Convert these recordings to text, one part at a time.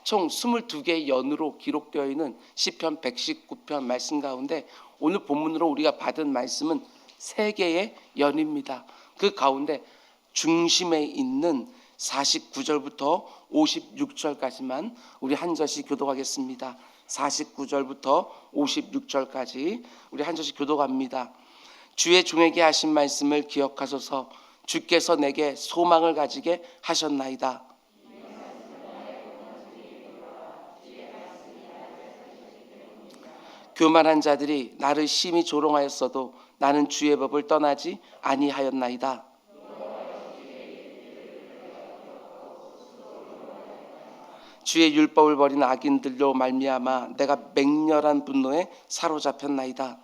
총 22개의 연으로 기록되어 있는 시편 119편 말씀 가운데 오늘 본문으로 우리가 받은 말씀은 3개의 연입니다. 그 가운데 중심에 있는 49절부터 56절까지만 우리 한 절씩 교독하겠습니다. 49절부터 56절까지 우리 한 절씩 교독합니다. 주의 종에게 하신 말씀을 기억하소서. 주께서 내게 소망을 가지게 하셨나이다. 교만한 자들이 나를 심히 조롱하였어도 나는 주의 법을 떠나지 아니하였나이다. 주의 율법을 버린 악인들로 말미암아 내가 맹렬한 분노에 사로잡혔나이다.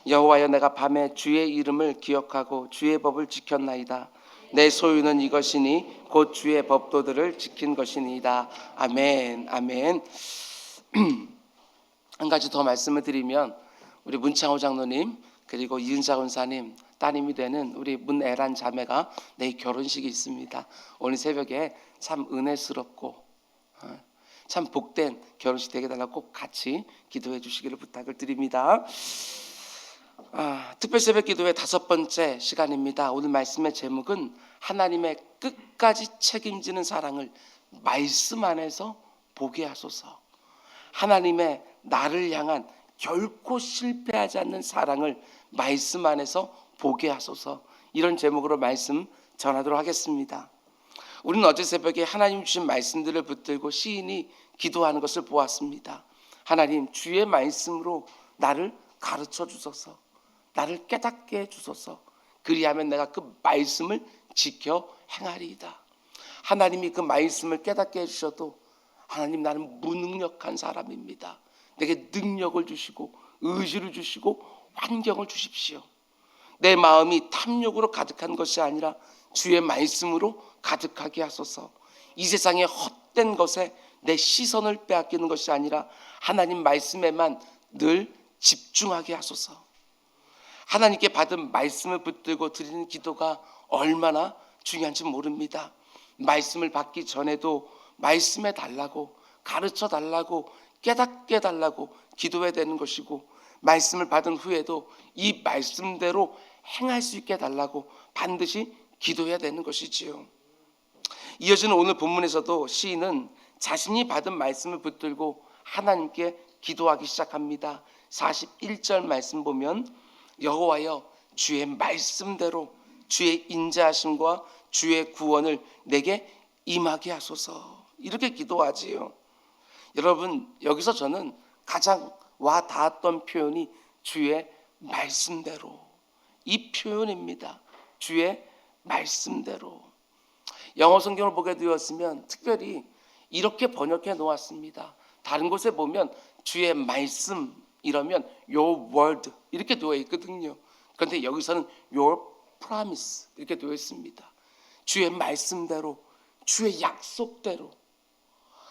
여호와여, 내가 밤에 주의 이름을 기억하고 주의 법을 지켰나이다. 내 소유는 이것이니 곧 주의 법도들을 지킨 것이니이다. 아멘. 아멘. 한 가지 더 말씀을 드리면 우리 문창호 장로님 그리고 이은자 권사님 따님이 되는 우리 문애란 자매가 내일 결혼식이 있습니다. 오늘 새벽에 참 은혜스럽고 참 복된 결혼식 되게 달라고 꼭 같이 기도해 주시기를 부탁을 드립니다. 특별 새벽 기도의 5번째 시간입니다. 오늘 말씀의 제목은 하나님의 끝까지 책임지는 사랑을 말씀 안에서 보게 하소서. 하나님의 나를 향한 결코 실패하지 않는 사랑을 말씀 안에서 보게 하소서. 이런 제목으로 말씀 전하도록 하겠습니다. 우리는 어제 새벽에 하나님 주신 말씀들을 붙들고 시인이 기도하는 것을 보았습니다. 하나님, 주의 말씀으로 나를 가르쳐 주소서. 나를 깨닫게 해주소서. 그리하면 내가 그 말씀을 지켜 행하리이다. 하나님이 그 말씀을 깨닫게 해주셔도 하나님, 나는 무능력한 사람입니다. 내게 능력을 주시고 의지를 주시고 환경을 주십시오. 내 마음이 탐욕으로 가득한 것이 아니라 주의 말씀으로 가득하게 하소서. 이 세상의 헛된 것에 내 시선을 빼앗기는 것이 아니라 하나님 말씀에만 늘 집중하게 하소서. 하나님께 받은 말씀을 붙들고 드리는 기도가 얼마나 중요한지 모릅니다. 말씀을 받기 전에도 말씀해 달라고, 가르쳐 달라고, 깨닫게 달라고 기도해야 되는 것이고, 말씀을 받은 후에도 이 말씀대로 행할 수 있게 달라고 반드시 기도해야 되는 것이지요. 이어지는 오늘 본문에서도 시인은 자신이 받은 말씀을 붙들고 하나님께 기도하기 시작합니다. 41절 말씀 보면 여호와여, 주의 말씀대로 주의 인자하심과 주의 구원을 내게 임하게 하소서. 이렇게 기도하지요. 여러분, 여기서 저는 가장 와 닿았던 표현이 주의 말씀대로, 이 표현입니다. 주의 말씀대로. 영어 성경을 보게 되었으면 특별히 이렇게 번역해 놓았습니다. 다른 곳에 보면 주의 말씀 이러면 your word 이렇게 되어 있거든요. 그런데 여기서는 your promise 이렇게 되어 있습니다. 주의 말씀대로, 주의 약속대로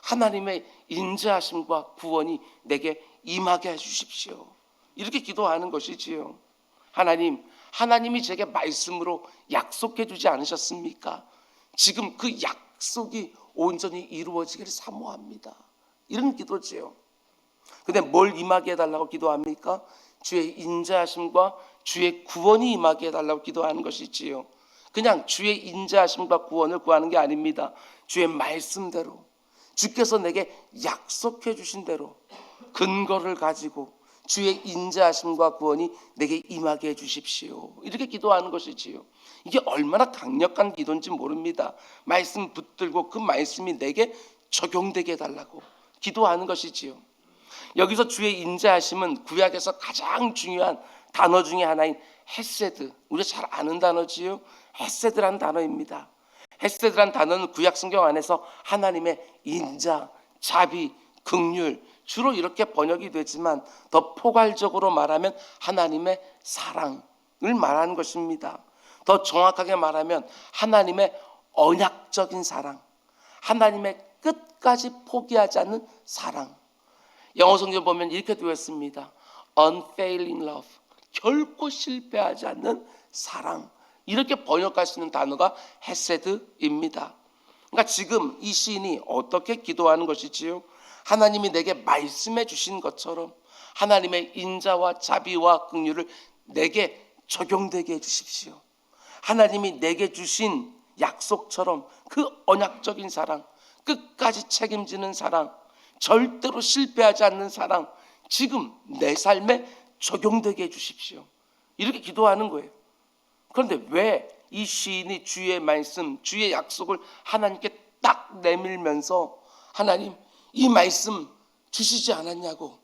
하나님의 인자하심과 구원이 내게 임하게 해주십시오. 이렇게 기도하는 것이지요. 하나님, 하나님이 제게 말씀으로 약속해 주지 않으셨습니까? 지금 그 약속이 온전히 이루어지기를 사모합니다. 이런 기도지요. 근데 뭘 임하게 해달라고 기도합니까? 주의 인자하심과 주의 구원이 임하게 해달라고 기도하는 것이지요. 그냥 주의 인자하심과 구원을 구하는 게 아닙니다. 주의 말씀대로, 주께서 내게 약속해 주신 대로 근거를 가지고 주의 인자하심과 구원이 내게 임하게 해주십시오. 이렇게 기도하는 것이지요. 이게 얼마나 강력한 기도인지 모릅니다. 말씀 붙들고 그 말씀이 내게 적용되게 해달라고 기도하는 것이지요. 여기서 주의 인자하심은 구약에서 가장 중요한 단어 중에 하나인 헤세드, 우리가 잘 아는 단어지요. 헤세드라는 단어입니다. 헤세드라는 단어는 구약 성경 안에서 하나님의 인자, 자비, 긍휼, 주로 이렇게 번역이 되지만 더 포괄적으로 말하면 하나님의 사랑을 말하는 것입니다. 더 정확하게 말하면 하나님의 언약적인 사랑, 하나님의 끝까지 포기하지 않는 사랑. 영어 성경 보면 이렇게 되어 있습니다. Unfailing love, 결코 실패하지 않는 사랑, 이렇게 번역할 수 있는 단어가 헤세드입니다. 그러니까 지금 이 시인이 어떻게 기도하는 것이지요? 하나님이 내게 말씀해 주신 것처럼 하나님의 인자와 자비와 긍휼을 내게 적용되게 해주십시오. 하나님이 내게 주신 약속처럼 그 언약적인 사랑, 끝까지 책임지는 사랑, 절대로 실패하지 않는 사랑, 지금 내 삶에 적용되게 해주십시오. 이렇게 기도하는 거예요. 그런데 왜 이 시인이 주의 말씀, 주의 약속을 하나님께 딱 내밀면서 하나님 이 말씀 주시지 않았냐고,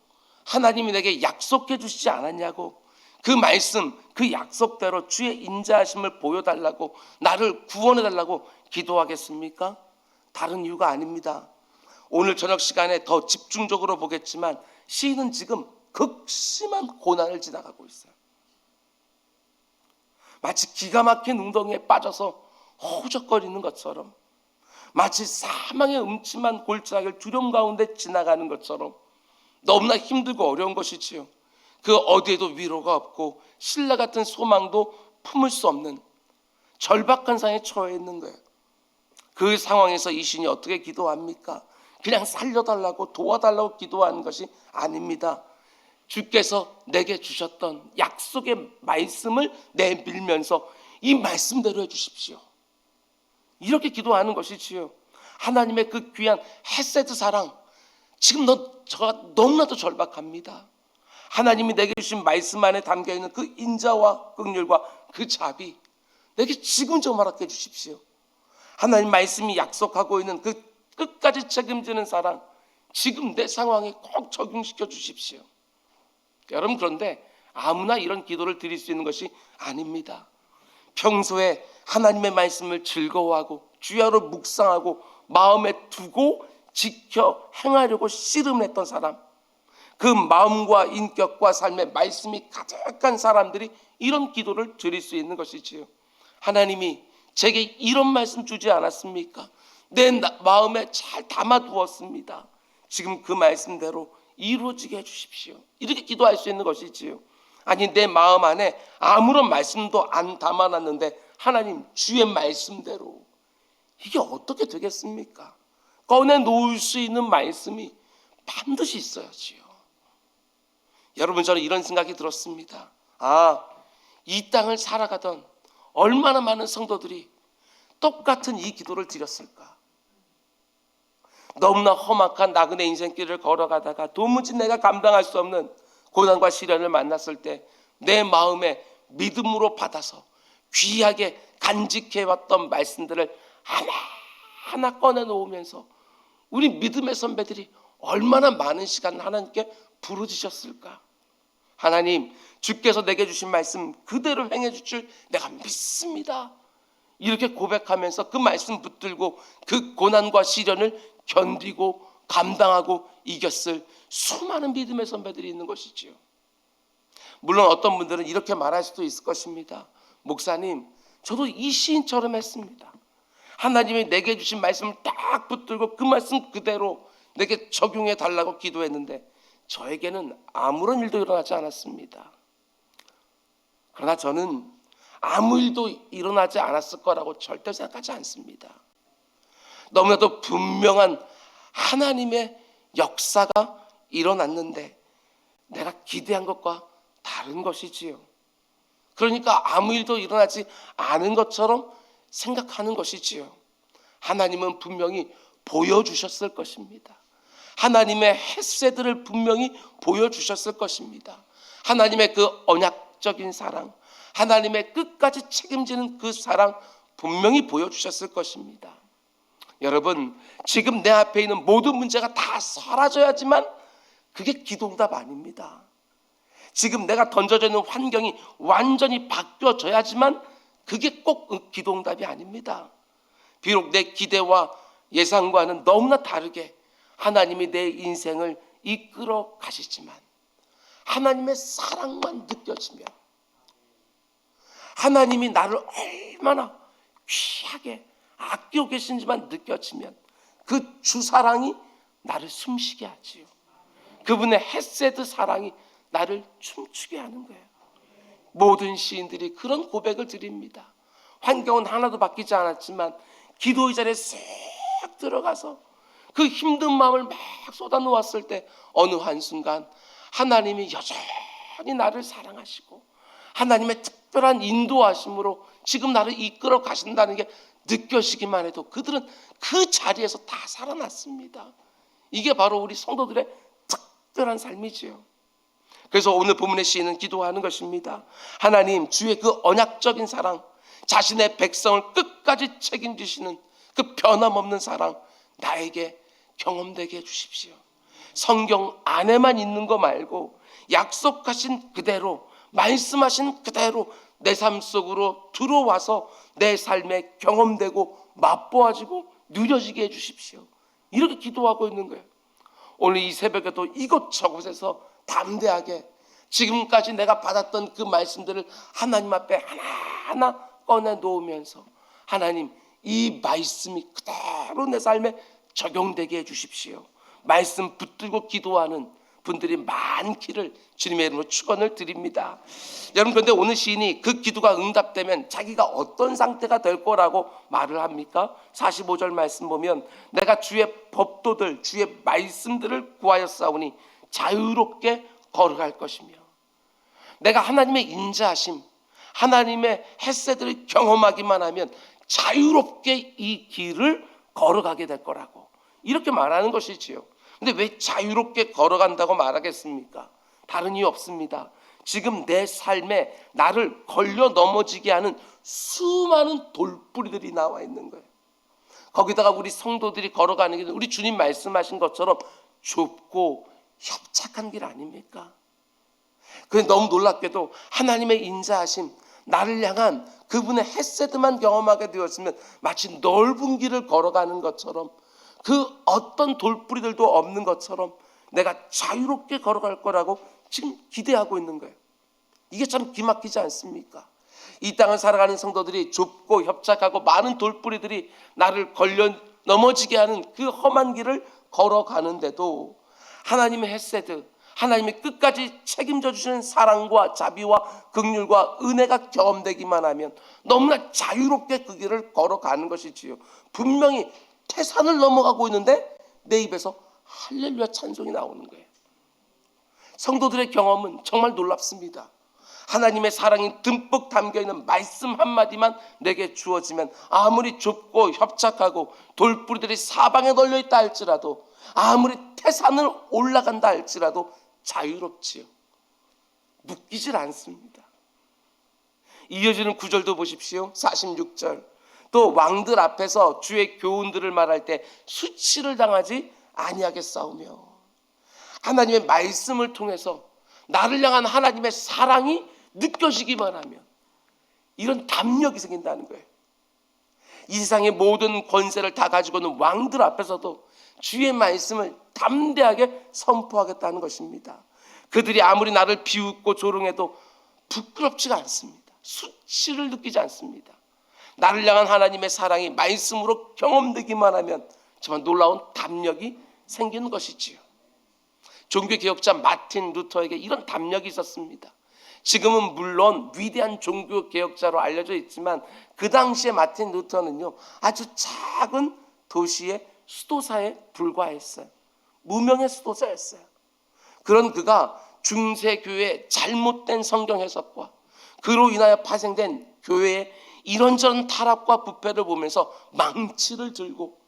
하나님이 내게 약속해 주시지 않았냐고, 그 말씀 그 약속대로 주의 인자하심을 보여달라고, 나를 구원해달라고 기도하겠습니까? 다른 이유가 아닙니다. 오늘 저녁 시간에 더 집중적으로 보겠지만 시인은 지금 극심한 고난을 지나가고 있어요. 마치 기가 막힌 웅덩이에 빠져서 허우적거리는 것처럼, 마치 사망의 음침한 골짜기를 두려움 가운데 지나가는 것처럼 너무나 힘들고 어려운 것이지요. 그 어디에도 위로가 없고 신라 같은 소망도 품을 수 없는 절박한 상황에 처해 있는 거예요. 그 상황에서 이 신이 어떻게 기도합니까? 그냥 살려달라고 도와달라고 기도하는 것이 아닙니다. 주께서 내게 주셨던 약속의 말씀을 내밀면서 이 말씀대로 해주십시오. 이렇게 기도하는 것이지요. 하나님의 그 귀한 헤세드 사랑, 지금 저가 너무나도 절박합니다. 하나님이 내게 주신 말씀 안에 담겨있는 그 인자와 긍휼과 그 자비, 내게 지금 좀 허락해 주십시오. 하나님 말씀이 약속하고 있는 그 끝까지 책임지는 사랑, 지금 내 상황에 꼭 적용시켜 주십시오. 여러분, 그런데 아무나 이런 기도를 드릴 수 있는 것이 아닙니다. 평소에 하나님의 말씀을 즐거워하고 주야로 묵상하고 마음에 두고 지켜 행하려고 씨름했던 사람, 그 마음과 인격과 삶의 말씀이 가득한 사람들이 이런 기도를 드릴 수 있는 것이지요. 하나님이 제게 이런 말씀 주지 않았습니까? 내 마음에 잘 담아두었습니다. 지금 그 말씀대로 이루어지게 해주십시오. 이렇게 기도할 수 있는 것이지요. 아니, 내 마음 안에 아무런 말씀도 안 담아놨는데 하나님 주의 말씀대로, 이게 어떻게 되겠습니까? 꺼내놓을 수 있는 말씀이 반드시 있어야지요. 여러분, 저는 이런 생각이 들었습니다. 이 땅을 살아가던 얼마나 많은 성도들이 똑같은 이 기도를 드렸을까? 너무나 험악한 나그네 인생길을 걸어가다가 도무지 내가 감당할 수 없는 고난과 시련을 만났을 때 내 마음에 믿음으로 받아서 귀하게 간직해왔던 말씀들을 하나하나 꺼내놓으면서 우리 믿음의 선배들이 얼마나 많은 시간을 하나님께 부르짖었을까? 하나님, 주께서 내게 주신 말씀 그대로 행해 줄 줄 내가 믿습니다. 이렇게 고백하면서 그 말씀 붙들고 그 고난과 시련을 견디고 감당하고 이겼을 수많은 믿음의 선배들이 있는 것이지요. 물론 어떤 분들은 이렇게 말할 수도 있을 것입니다. 목사님, 저도 이 시인처럼 했습니다. 하나님이 내게 주신 말씀을 딱 붙들고 그 말씀 그대로 내게 적용해 달라고 기도했는데 저에게는 아무런 일도 일어나지 않았습니다. 그러나 저는 아무 일도 일어나지 않았을 거라고 절대 생각하지 않습니다. 너무나도 분명한 하나님의 역사가 일어났는데 내가 기대한 것과 다른 것이지요. 그러니까 아무 일도 일어나지 않은 것처럼 생각하는 것이지요. 하나님은 분명히 보여주셨을 것입니다. 하나님의 헤세드를 분명히 보여주셨을 것입니다. 하나님의 그 언약적인 사랑, 하나님의 끝까지 책임지는 그 사랑 분명히 보여주셨을 것입니다. 여러분, 지금 내 앞에 있는 모든 문제가 다 사라져야지만 그게 기도응답 아닙니다. 지금 내가 던져져 있는 환경이 완전히 바뀌어져야지만 그게 꼭 기도응답이 아닙니다. 비록 내 기대와 예상과는 너무나 다르게 하나님이 내 인생을 이끌어 가시지만 하나님의 사랑만 느껴지면, 하나님이 나를 얼마나 귀하게 아끼고 계신지만 느껴지면 그 주 사랑이 나를 숨쉬게 하지요. 그분의 헤세드 사랑이 나를 춤추게 하는 거예요. 모든 시인들이 그런 고백을 드립니다. 환경은 하나도 바뀌지 않았지만 기도의 자리에 쓱 들어가서 그 힘든 마음을 막 쏟아놓았을 때 어느 한순간 하나님이 여전히 나를 사랑하시고 하나님의 특별한 인도하심으로 지금 나를 이끌어 가신다는 게 느껴지기만 해도 그들은 그 자리에서 다 살아났습니다. 이게 바로 우리 성도들의 특별한 삶이지요. 그래서 오늘 본문의 시인은 기도하는 것입니다. 하나님, 주의 그 언약적인 사랑, 자신의 백성을 끝까지 책임지시는 그 변함없는 사랑 나에게 경험되게 해주십시오. 성경 안에만 있는 거 말고 약속하신 그대로, 말씀하신 그대로 내 삶 속으로 들어와서 내 삶에 경험되고 맛보아지고 누려지게 해주십시오. 이렇게 기도하고 있는 거예요. 오늘 이 새벽에도 이곳저곳에서 담대하게 지금까지 내가 받았던 그 말씀들을 하나님 앞에 하나하나 꺼내 놓으면서 하나님, 이 말씀이 그대로 내 삶에 적용되게 해주십시오. 말씀 붙들고 기도하는 분들이 많기를 주님의 이름으로 축원을 드립니다. 여러분, 그런데 오늘 시인이 그 기도가 응답되면 자기가 어떤 상태가 될 거라고 말을 합니까? 45절 말씀 보면 내가 주의 법도들, 주의 말씀들을 구하였사오니 자유롭게 걸어갈 것이며, 내가 하나님의 인자하심, 하나님의 햇새들을 경험하기만 하면 자유롭게 이 길을 걸어가게 될 거라고 이렇게 말하는 것이지요. 근데 왜 자유롭게 걸어간다고 말하겠습니까? 다른 이유 없습니다. 지금 내 삶에 나를 걸려 넘어지게 하는 수많은 돌뿌리들이 나와 있는 거예요. 거기다가 우리 성도들이 걸어가는 길은 우리 주님 말씀하신 것처럼 좁고 협착한 길 아닙니까? 그런데 너무 놀랍게도 하나님의 인자하심, 나를 향한 그분의 햇새드만 경험하게 되었으면 마치 넓은 길을 걸어가는 것처럼, 그 어떤 돌뿌리들도 없는 것처럼 내가 자유롭게 걸어갈 거라고 지금 기대하고 있는 거예요. 이게 참 기막히지 않습니까? 이 땅을 살아가는 성도들이 좁고 협착하고 많은 돌뿌리들이 나를 걸려 넘어지게 하는 그 험한 길을 걸어가는데도 하나님의 햇새드, 하나님이 끝까지 책임져 주시는 사랑과 자비와 긍휼과 은혜가 경험되기만 하면 너무나 자유롭게 그 길을 걸어가는 것이지요. 분명히 태산을 넘어가고 있는데 내 입에서 할렐루야 찬송이 나오는 거예요. 성도들의 경험은 정말 놀랍습니다. 하나님의 사랑이 듬뿍 담겨있는 말씀 한마디만 내게 주어지면 아무리 좁고 협착하고 돌뿌리들이 사방에 널려있다 할지라도, 아무리 태산을 올라간다 할지라도 자유롭지요. 묶이질 않습니다. 이어지는 구절도 보십시오. 46절. 또 왕들 앞에서 주의 교훈들을 말할 때 수치를 당하지 아니하겠사오며, 하나님의 말씀을 통해서 나를 향한 하나님의 사랑이 느껴지기만 하면 이런 담력이 생긴다는 거예요. 이 세상의 모든 권세를 다 가지고 있는 왕들 앞에서도 주의 말씀을 담대하게 선포하겠다는 것입니다. 그들이 아무리 나를 비웃고 조롱해도 부끄럽지가 않습니다. 수치를 느끼지 않습니다. 나를 향한 하나님의 사랑이 말씀으로 경험되기만 하면 정말 놀라운 담력이 생기는 것이지요. 종교개혁자 마틴 루터에게 이런 담력이 있었습니다. 지금은 물론 위대한 종교개혁자로 알려져 있지만 그 당시에 마틴 루터는요, 아주 작은 도시의 수도사에 불과했어요. 무명의 수도사였어요. 그런 그가 중세교회의 잘못된 성경 해석과 그로 인하여 파생된 교회의 이런저런 타락과 부패를 보면서 망치를 들고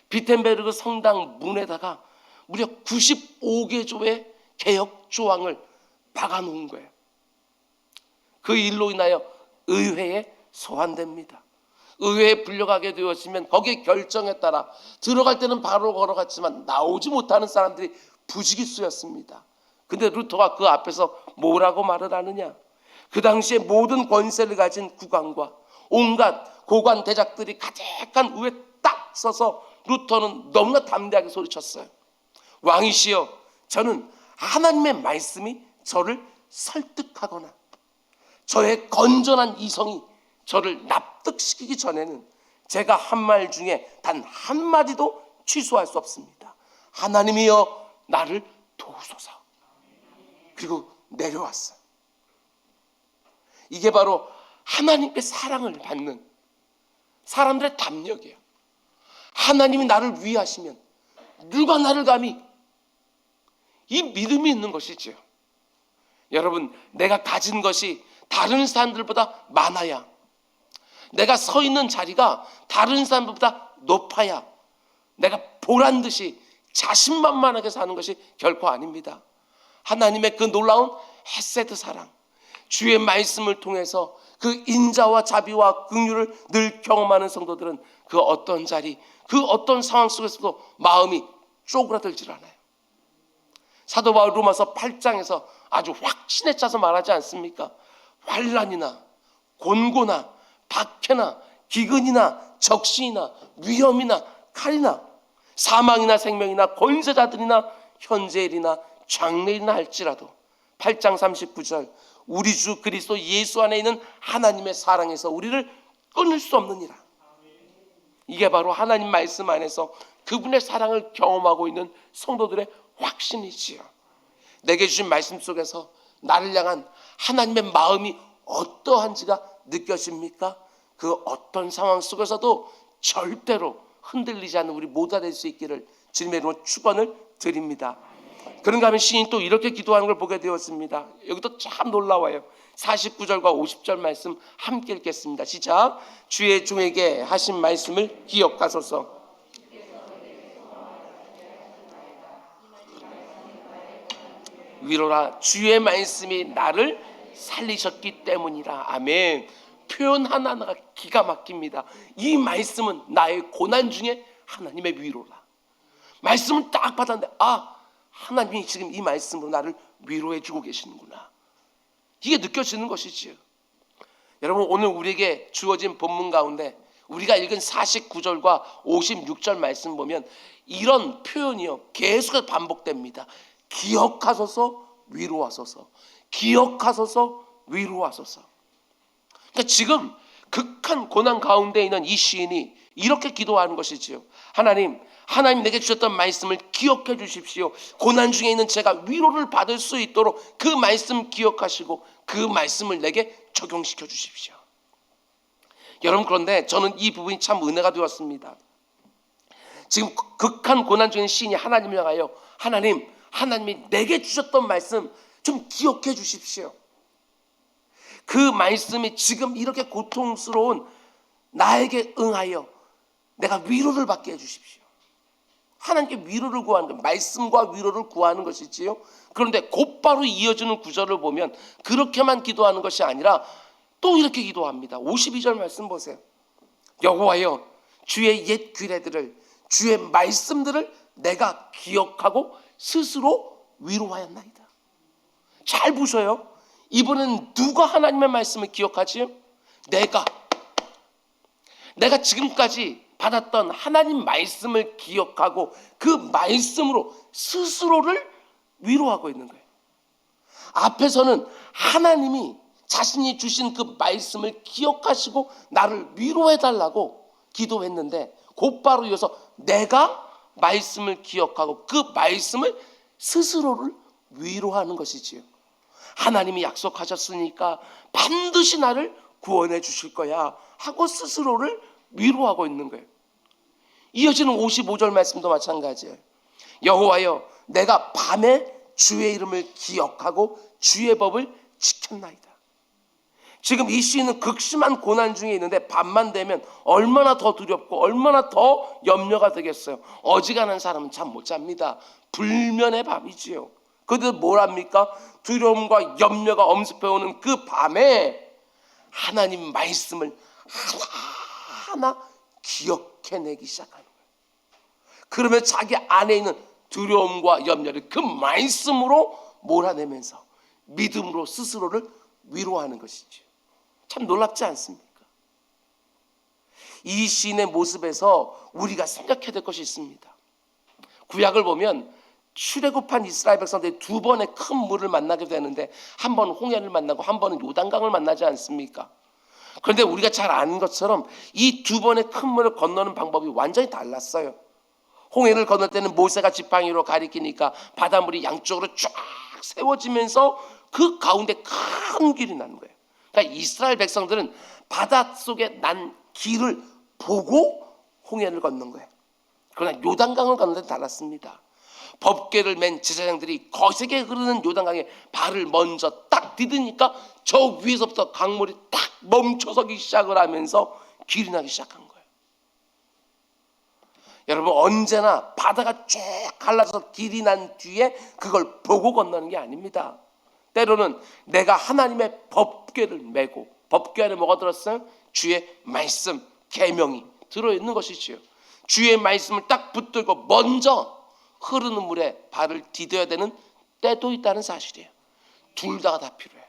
비텐베르그 성당 문에다가 무려 95개조의 개혁 조항을 박아놓은 거예요. 그 일로 인하여 의회에 소환됩니다. 의회에 불려가게 되었으면 거기에 결정에 따라 들어갈 때는 바로 걸어갔지만 나오지 못하는 사람들이 부지기수였습니다. 근데 루터가 그 앞에서 뭐라고 말을 하느냐? 그 당시에 모든 권세를 가진 국왕과 온갖 고관 대작들이 가득한 위에 딱 서서 루터는 너무나 담대하게 소리쳤어요. 왕이시여, 저는 하나님의 말씀이 저를 설득하거나 저의 건전한 이성이 저를 납득시키기 전에는 제가 한 말 중에 단 한마디도 취소할 수 없습니다. 하나님이여 나를 도우소서. 그리고 내려왔어요. 이게 바로 하나님께 사랑을 받는 사람들의 담력이에요. 하나님이 나를 위하시면 누가 나를 감히, 이 믿음이 있는 것이지요. 여러분, 내가 가진 것이 다른 사람들보다 많아야, 내가 서 있는 자리가 다른 사람들보다 높아야 내가 보란 듯이 자신만만하게 사는 것이 결코 아닙니다. 하나님의 그 놀라운 헤세드 사랑, 주의 말씀을 통해서 그 인자와 자비와 긍휼을 늘 경험하는 성도들은 그 어떤 자리, 그 어떤 상황 속에서도 마음이 쪼그라들질 않아요. 사도 바울 로마서 8장에서 아주 확신에 차서 말하지 않습니까? 환난이나 곤고나 박해나 기근이나 적신이나 위험이나 칼이나 사망이나 생명이나 권세자들이나 현재일이나 장래일이나 할지라도 8장 39절 우리 주 그리스도 예수 안에 있는 하나님의 사랑에서 우리를 끊을 수 없느니라. 이게 바로 하나님 말씀 안에서 그분의 사랑을 경험하고 있는 성도들의 확신이지요. 내게 주신 말씀 속에서 나를 향한 하나님의 마음이 어떠한지가 느껴집니까? 그 어떤 상황 속에서도 절대로 흔들리지 않는 우리 모두가 될 수 있기를 주님의 이름으로 축원을 드립니다. 그런가 하면 시인이 또 이렇게 기도하는 걸 보게 되었습니다. 여기도 참 놀라워요. 49절과 50절 말씀 함께 읽겠습니다. 시작. 주의 종에게 하신 말씀을 기억하소서. 위로라. 주의 말씀이 나를 살리셨기 때문이라. 아멘. 표현 하나하나가 기가 막힙니다. 이 말씀은 나의 고난 중에 하나님의 위로라. 말씀을 딱 받았는데 하나님이 지금 이 말씀으로 나를 위로해 주고 계시는구나. 이게 느껴지는 것이지요. 여러분, 오늘 우리에게 주어진 본문 가운데 우리가 읽은 49절과 56절 말씀 보면 이런 표현이요 계속해서 반복됩니다. 기억하소서, 위로하소서. 기억하소서, 위로하소서. 그러니까 지금 극한 고난 가운데 있는 이 시인이 이렇게 기도하는 것이지요. 하나님 내게 주셨던 말씀을 기억해 주십시오. 고난 중에 있는 제가 위로를 받을 수 있도록 그 말씀 기억하시고 그 말씀을 내게 적용시켜 주십시오. 여러분, 그런데 저는 이 부분이 참 은혜가 되었습니다. 지금 극한 고난 중에 있는 시인이 하나님을 향하여 하나님이 내게 주셨던 말씀 좀 기억해 주십시오. 그 말씀이 지금 이렇게 고통스러운 나에게 응하여 내가 위로를 받게 해주십시오. 하나님께 위로를 구하는 것, 말씀과 위로를 구하는 것이지요. 그런데 곧바로 이어지는 구절을 보면 그렇게만 기도하는 것이 아니라 또 이렇게 기도합니다. 52절 말씀 보세요. 여호와여, 주의 옛 규례들을, 주의 말씀들을 내가 기억하고 스스로 위로하였나이다. 잘 보셔요. 이번엔 누가 하나님의 말씀을 기억하지요? 내가 지금까지 받았던 하나님 말씀을 기억하고 그 말씀으로 스스로를 위로하고 있는 거예요. 앞에서는 하나님이 자신이 주신 그 말씀을 기억하시고 나를 위로해달라고 기도했는데 곧바로 이어서 내가 말씀을 기억하고 그 말씀을 스스로를 위로하는 것이지요. 하나님이 약속하셨으니까 반드시 나를 구원해 주실 거야 하고 스스로를 위로하고 있는 거예요. 이어지는 55절 말씀도 마찬가지예요. 여호와여, 내가 밤에 주의 이름을 기억하고 주의 법을 지켰나이다. 지금 이 시인은 극심한 고난 중에 있는데 밤만 되면 얼마나 더 두렵고 얼마나 더 염려가 되겠어요. 어지간한 사람은 잠 못 잡니다. 불면의 밤이지요. 그들 뭘 합니까? 두려움과 염려가 엄습해오는 그 밤에 하나님 말씀을 하나하나 기억해내기 시작하는 거예요. 그러면 자기 안에 있는 두려움과 염려를 그 말씀으로 몰아내면서 믿음으로 스스로를 위로하는 것이죠. 참 놀랍지 않습니까? 이 시인의 모습에서 우리가 생각해야 될 것이 있습니다. 구약을 보면 출애굽한 이스라엘 백성들이 두 번의 큰 물을 만나게 되는데 한 번은 홍해를 만나고 한 번은 요단강을 만나지 않습니까? 그런데 우리가 잘 아는 것처럼 이 두 번의 큰 물을 건너는 방법이 완전히 달랐어요. 홍해를 건널 때는 모세가 지팡이로 가리키니까 바닷물이 양쪽으로 쫙 세워지면서 그 가운데 큰 길이 나는 거예요. 그러니까 이스라엘 백성들은 바닷속에 난 길을 보고 홍해를 건넌 거예요. 그러나 요단강을 건너는 데는 달랐습니다. 법궤를 맨 제사장들이 거세게 흐르는 요단강에 발을 먼저 딱 디디니까 저 위에서부터 강물이 딱 멈춰서기 시작을 하면서 길이 나기 시작한 거예요. 여러분, 언제나 바다가 쭉 갈라져서 길이 난 뒤에 그걸 보고 건너는 게 아닙니다. 때로는 내가 하나님의 법궤를 메고, 법궤 안에 뭐가 들었어요? 주의 말씀, 계명이 들어있는 것이지요. 주의 말씀을 딱 붙들고 먼저 흐르는 물에 발을 디뎌야 되는 때도 있다는 사실이에요. 둘 다가 다 필요해요.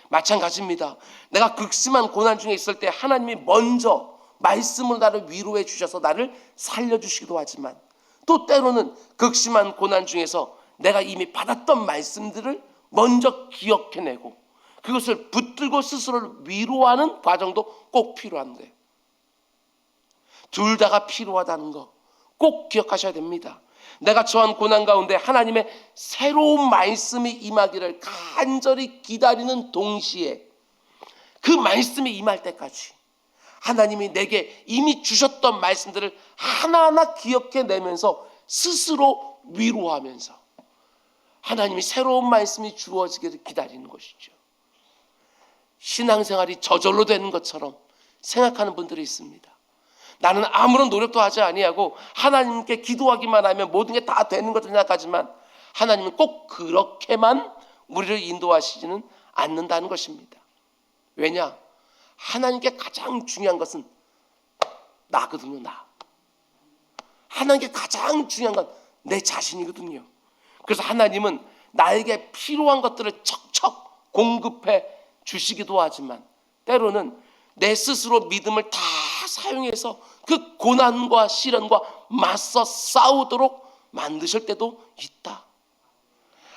마찬가지입니다. 내가 극심한 고난 중에 있을 때 하나님이 먼저 말씀을 나를 위로해 주셔서 나를 살려주시기도 하지만, 또 때로는 극심한 고난 중에서 내가 이미 받았던 말씀들을 먼저 기억해내고 그것을 붙들고 스스로를 위로하는 과정도 꼭 필요한 거예요. 둘 다가 필요하다는 거 꼭 기억하셔야 됩니다. 내가 처한 고난 가운데 하나님의 새로운 말씀이 임하기를 간절히 기다리는 동시에 그 말씀이 임할 때까지 하나님이 내게 이미 주셨던 말씀들을 하나하나 기억해내면서 스스로 위로하면서 하나님이 새로운 말씀이 주어지기를 기다리는 것이죠. 신앙생활이 저절로 되는 것처럼 생각하는 분들이 있습니다. 나는 아무런 노력도 하지 아니하고 하나님께 기도하기만 하면 모든 게 다 되는 것으로 생각하지만 하나님은 꼭 그렇게만 우리를 인도하시지는 않는다는 것입니다. 왜냐? 하나님께 가장 중요한 것은 나거든요. 나. 하나님께 가장 중요한 건 내 자신이거든요. 그래서 하나님은 나에게 필요한 것들을 척척 공급해 주시기도 하지만 때로는 내 스스로 믿음을 다 사용해서 그 고난과 시련과 맞서 싸우도록 만드실 때도 있다.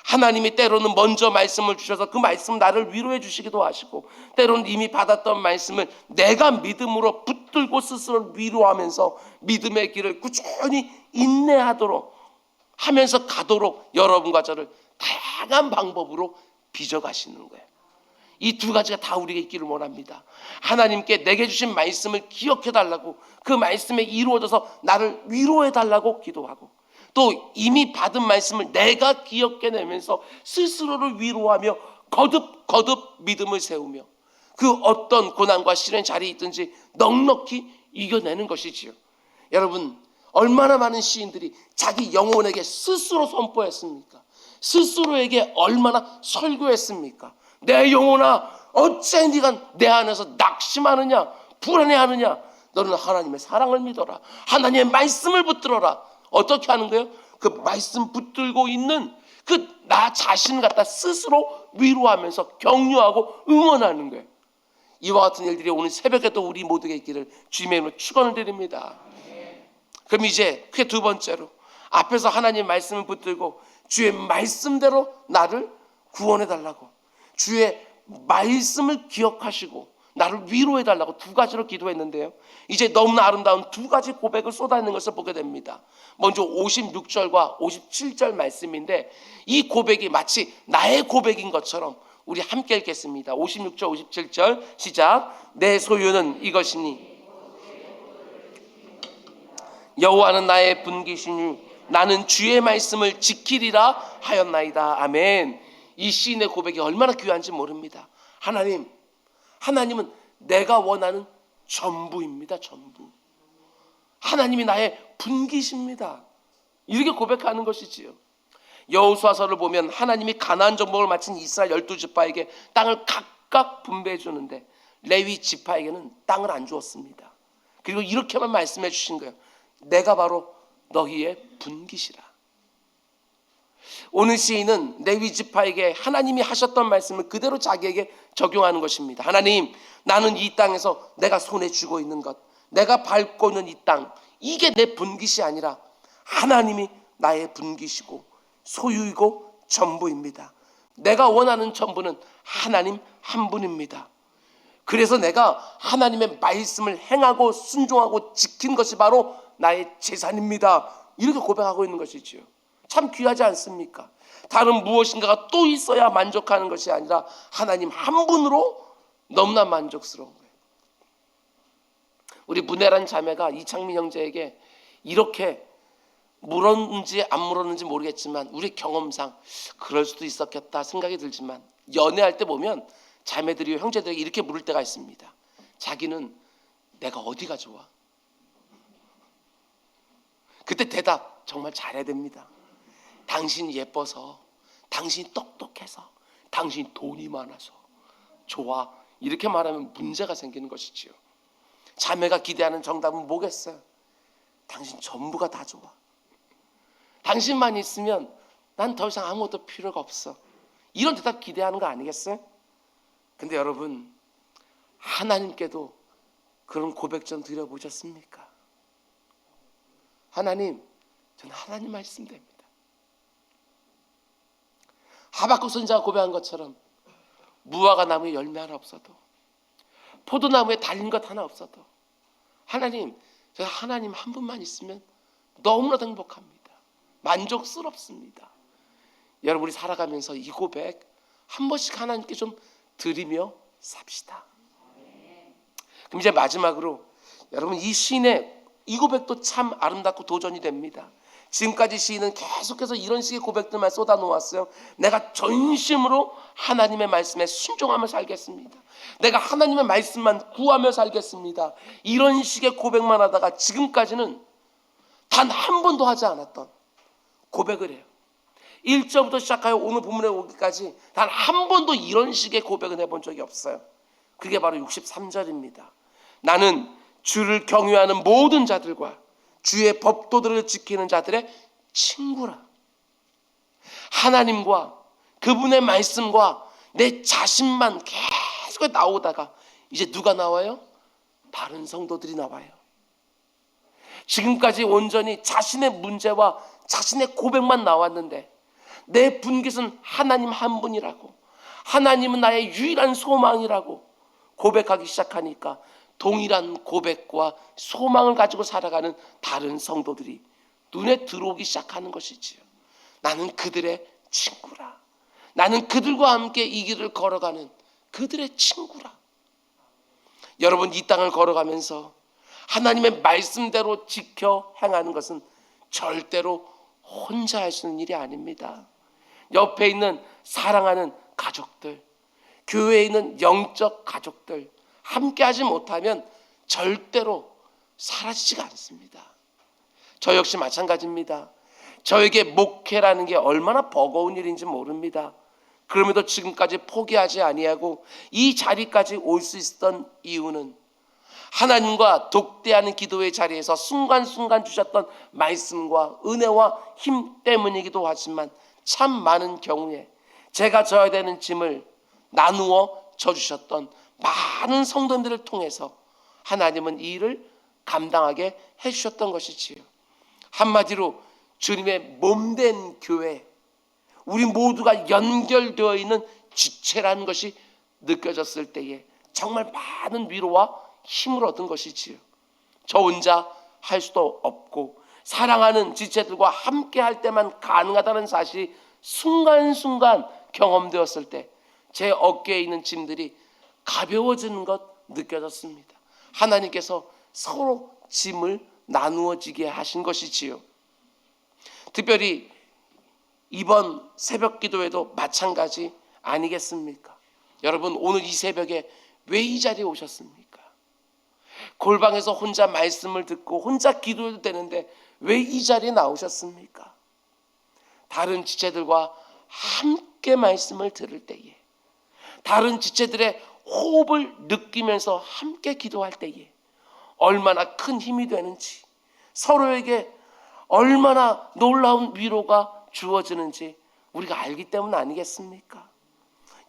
하나님이 때로는 먼저 말씀을 주셔서 그 말씀 나를 위로해 주시기도 하시고, 때로는 이미 받았던 말씀을 내가 믿음으로 붙들고 스스로 위로하면서 믿음의 길을 꾸준히 인내하도록 하면서 가도록 여러분과 저를 다양한 방법으로 빚어가시는 거예요. 이 두 가지가 다 우리에게 있기를 원합니다. 하나님께 내게 주신 말씀을 기억해달라고, 그 말씀에 이루어져서 나를 위로해달라고 기도하고, 또 이미 받은 말씀을 내가 기억해내면서 스스로를 위로하며 거듭 믿음을 세우며 그 어떤 고난과 시련의 자리에 있든지 넉넉히 이겨내는 것이지요. 여러분, 얼마나 많은 시인들이 자기 영혼에게 스스로 선포했습니까? 스스로에게 얼마나 설교했습니까? 내 영혼아, 어째 네가 내 안에서 낙심하느냐, 불안해하느냐? 너는 하나님의 사랑을 믿어라. 하나님의 말씀을 붙들어라. 어떻게 하는 거예요? 그 말씀 붙들고 있는 그 나 자신을 갖다 스스로 위로하면서 격려하고 응원하는 거예요. 이와 같은 일들이 오늘 새벽에도 우리 모두에게 있기를 주님의 이름으로 축원을 드립니다. 그럼 이제 그게 두 번째로, 앞에서 하나님의 말씀을 붙들고 주의 말씀대로 나를 구원해달라고, 주의 말씀을 기억하시고 나를 위로해달라고 두 가지로 기도했는데요, 이제 너무나 아름다운 두 가지 고백을 쏟아내는 것을 보게 됩니다. 먼저 56절과 57절 말씀인데, 이 고백이 마치 나의 고백인 것처럼 우리 함께 읽겠습니다. 56절 57절 시작. 내 소유는 이것이니 여호와는 나의 분기시니 나는 주의 말씀을 지키리라 하였나이다. 아멘. 이 시인의 고백이 얼마나 귀한지 모릅니다. 하나님은 내가 원하는 전부입니다. 전부. 하나님이 나의 분기십니다. 이렇게 고백하는 것이지요. 여호수아서를 보면 하나님이 가나안 정복을 마친 이스라엘 12지파에게 땅을 각각 분배해 주는데 레위 지파에게는 땅을 안 주었습니다. 그리고 이렇게만 말씀해 주신 거예요. 내가 바로 너희의 분기시라. 오늘 시인은 레위 지파에게 하나님이 하셨던 말씀을 그대로 자기에게 적용하는 것입니다. 하나님, 나는 이 땅에서 내가 손에 쥐고 있는 것, 내가 밟고 있는 이 땅, 이게 내 분깃이 아니라 하나님이 나의 분깃이고 소유이고 전부입니다. 내가 원하는 전부는 하나님 한 분입니다. 그래서 내가 하나님의 말씀을 행하고 순종하고 지킨 것이 바로 나의 재산입니다. 이렇게 고백하고 있는 것이지요. 참 귀하지 않습니까? 다른 무엇인가가 또 있어야 만족하는 것이 아니라 하나님 한 분으로 너무나 만족스러운 거예요. 우리 문혜란 자매가 이창민 형제에게 이렇게 물었는지 안 물었는지 모르겠지만 우리 경험상 그럴 수도 있었겠다 생각이 들지만, 연애할 때 보면 자매들이 형제들에게 이렇게 물을 때가 있습니다. 자기는 내가 어디가 좋아? 그때 대답 정말 잘해야 됩니다. 당신이 예뻐서, 당신이 똑똑해서, 당신이 돈이 많아서 좋아. 이렇게 말하면 문제가 생기는 것이지요. 자매가 기대하는 정답은 뭐겠어요? 당신 전부가 다 좋아. 당신만 있으면 난 더 이상 아무것도 필요가 없어. 이런 대답 기대하는 거 아니겠어요? 근데 여러분, 하나님께도 그런 고백 좀 드려보셨습니까? 하나님, 저는 하나님 말씀됩니다. 하박국 선지자가 고백한 것처럼 무화과 나무에 열매 하나 없어도, 포도나무에 달린 것 하나 없어도, 하나님, 제가 하나님 한 분만 있으면 너무나도 행복합니다. 만족스럽습니다. 여러분이 살아가면서 이 고백 한 번씩 하나님께 좀 드리며 삽시다. 그럼 이제 마지막으로 여러분, 이 시인의 이 고백도 참 아름답고 도전이 됩니다. 지금까지 시인은 계속해서 이런 식의 고백들만 쏟아놓았어요. 내가 전심으로 하나님의 말씀에 순종하며 살겠습니다. 내가 하나님의 말씀만 구하며 살겠습니다. 이런 식의 고백만 하다가 지금까지는 단 한 번도 하지 않았던 고백을 해요. 1절부터 시작하여 오늘 본문에 오기까지 단 한 번도 이런 식의 고백을 해본 적이 없어요. 그게 바로 63절입니다. 나는 주를 경외하는 모든 자들과 주의 법도들을 지키는 자들의 친구라. 하나님과 그분의 말씀과 내 자신만 계속 나오다가 이제 누가 나와요? 다른 성도들이 나와요. 지금까지 온전히 자신의 문제와 자신의 고백만 나왔는데, 내 분깃은 하나님 한 분이라고, 하나님은 나의 유일한 소망이라고 고백하기 시작하니까 동일한 고백과 소망을 가지고 살아가는 다른 성도들이 눈에 들어오기 시작하는 것이지요. 나는 그들의 친구라. 나는 그들과 함께 이 길을 걸어가는 그들의 친구라. 여러분, 이 땅을 걸어가면서 하나님의 말씀대로 지켜 행하는 것은 절대로 혼자 할 수 있는 일이 아닙니다. 옆에 있는 사랑하는 가족들, 교회에 있는 영적 가족들 함께 하지 못하면 절대로 사라지지가 않습니다. 저 역시 마찬가지입니다. 저에게 목회라는 게 얼마나 버거운 일인지 모릅니다. 그럼에도 지금까지 포기하지 아니하고 이 자리까지 올 수 있었던 이유는 하나님과 독대하는 기도의 자리에서 순간순간 주셨던 말씀과 은혜와 힘 때문이기도 하지만, 참 많은 경우에 제가 져야 되는 짐을 나누어 져주셨던 많은 성도님들을 통해서 하나님은 이 일을 감당하게 해주셨던 것이지요. 한마디로 주님의 몸된 교회, 우리 모두가 연결되어 있는 지체라는 것이 느껴졌을 때에 정말 많은 위로와 힘을 얻은 것이지요. 저 혼자 할 수도 없고 사랑하는 지체들과 함께 할 때만 가능하다는 사실이 순간순간 경험되었을 때 제 어깨에 있는 짐들이 가벼워지는 것 느껴졌습니다. 하나님께서 서로 짐을 나누어지게 하신 것이지요. 특별히 이번 새벽 기도에도 마찬가지 아니겠습니까? 여러분, 오늘 이 새벽에 왜 이 자리에 오셨습니까? 골방에서 혼자 말씀을 듣고 혼자 기도해도 되는데 왜 이 자리에 나오셨습니까? 다른 지체들과 함께 말씀을 들을 때에, 다른 지체들의 호흡을 느끼면서 함께 기도할 때에 얼마나 큰 힘이 되는지, 서로에게 얼마나 놀라운 위로가 주어지는지 우리가 알기 때문 아니겠습니까?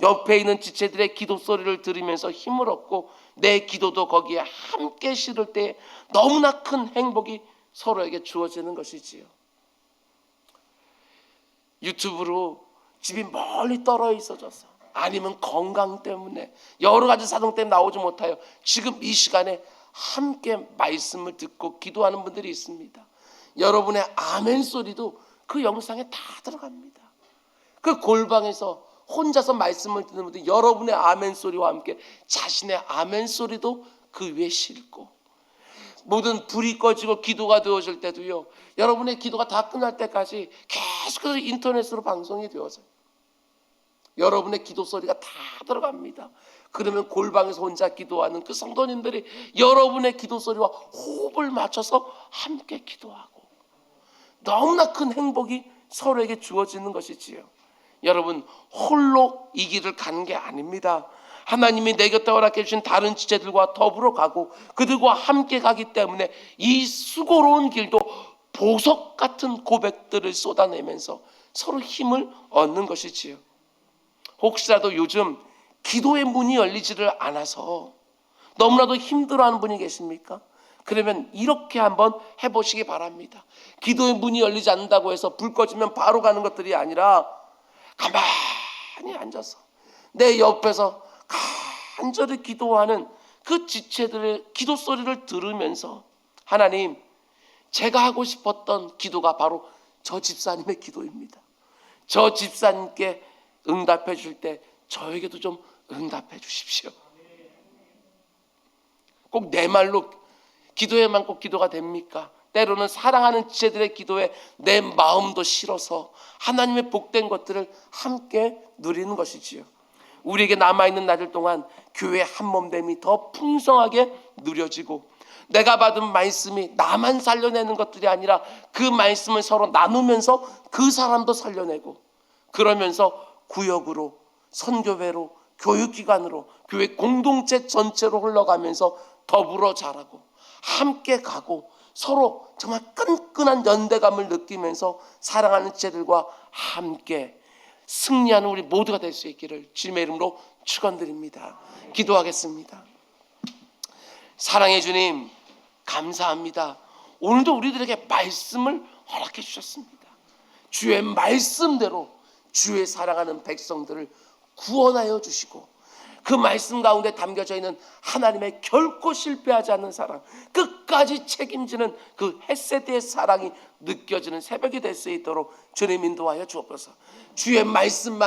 옆에 있는 지체들의 기도 소리를 들으면서 힘을 얻고 내 기도도 거기에 함께 실을 때 너무나 큰 행복이 서로에게 주어지는 것이지요. 유튜브로 집이 멀리 떨어져 있어져서, 아니면 건강 때문에 여러 가지 사정 때문에 나오지 못하여 지금 이 시간에 함께 말씀을 듣고 기도하는 분들이 있습니다. 여러분의 아멘 소리도 그 영상에 다 들어갑니다. 그 골방에서 혼자서 말씀을 듣는 분들, 여러분의 아멘 소리와 함께 자신의 아멘 소리도 그 위에 싣고, 모든 불이 꺼지고 기도가 되어질 때도요, 여러분의 기도가 다 끝날 때까지 계속해서 인터넷으로 방송이 되어져요. 여러분의 기도 소리가 다 들어갑니다. 그러면 골방에서 혼자 기도하는 그 성도님들이 여러분의 기도 소리와 호흡을 맞춰서 함께 기도하고, 너무나 큰 행복이 서로에게 주어지는 것이지요. 여러분, 홀로 이 길을 가는 게 아닙니다. 하나님이 내 곁에 허락해 주신 다른 지체들과 더불어 가고 그들과 함께 가기 때문에 이 수고로운 길도 보석 같은 고백들을 쏟아내면서 서로 힘을 얻는 것이지요. 혹시라도 요즘 기도의 문이 열리지를 않아서 너무나도 힘들어하는 분이 계십니까? 그러면 이렇게 한번 해보시기 바랍니다. 기도의 문이 열리지 않는다고 해서 불 꺼지면 바로 가는 것들이 아니라 가만히 앉아서 내 옆에서 간절히 기도하는 그 지체들의 기도 소리를 들으면서, 하나님, 제가 하고 싶었던 기도가 바로 저 집사님의 기도입니다. 저 집사님께 응답해 줄 때 저에게도 좀 응답해 주십시오. 꼭 내 말로 기도에만 꼭 기도가 됩니까? 때로는 사랑하는 지체들의 기도에 내 마음도 실어서 하나님의 복된 것들을 함께 누리는 것이지요. 우리에게 남아있는 날들 동안 교회의 한몸됨이 더 풍성하게 누려지고, 내가 받은 말씀이 나만 살려내는 것들이 아니라 그 말씀을 서로 나누면서 그 사람도 살려내고, 그러면서 구역으로, 선교회로, 교육기관으로, 교회 공동체 전체로 흘러가면서 더불어 자라고 함께 가고 서로 정말 끈끈한 연대감을 느끼면서 사랑하는 지체들과 함께 승리하는 우리 모두가 될 수 있기를 주님의 이름으로 축원드립니다. 기도하겠습니다. 사랑의 주님, 감사합니다. 오늘도 우리들에게 말씀을 허락해 주셨습니다. 주의 말씀대로 주의 사랑하는 백성들을 구원하여 주시고, 그 말씀 가운데 담겨져 있는 하나님의 결코 실패하지 않는 사랑, 끝까지 책임지는 그 헤세드의 사랑이 느껴지는 새벽이 될 수 있도록 주님 인도하여 주옵소서. 주의 말씀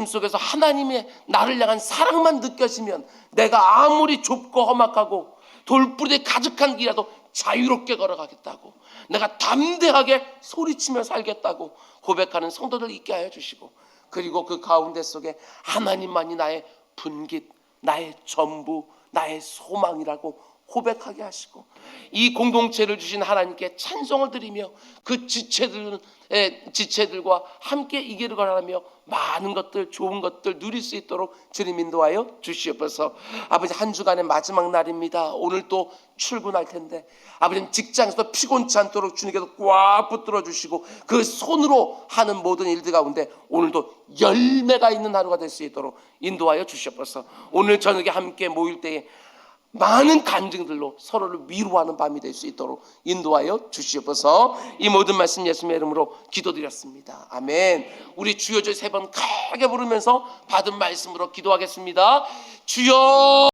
속에서 하나님의 나를 향한 사랑만 느껴지면 내가 아무리 좁고 험악하고 돌부리에 가득한 길이라도 자유롭게 걸어가겠다고, 내가 담대하게 소리치며 살겠다고 고백하는 성도들 있게 하여 주시고, 그리고 그 가운데 속에 하나님만이 나의 분깃, 나의 전부, 나의 소망이라고 고백하게 하시고, 이 공동체를 주신 하나님께 찬송을 드리며 그 지체들과 함께 이 길을 걸어가며 많은 것들, 좋은 것들 누릴 수 있도록 주님 인도하여 주시옵소서. 아버지, 한 주간의 마지막 날입니다. 오늘 또 출근할 텐데 아버지, 직장에서 피곤치 않도록 주님께서 꽉 붙들어 주시고 그 손으로 하는 모든 일들 가운데 오늘도 열매가 있는 하루가 될 수 있도록 인도하여 주시옵소서. 오늘 저녁에 함께 모일 때에 많은 간증들로 서로를 위로하는 밤이 될 수 있도록 인도하여 주시옵소서. 이 모든 말씀 예수님의 이름으로 기도드렸습니다. 아멘. 우리 주여 주여 세 번 크게 부르면서 받은 말씀으로 기도하겠습니다. 주여.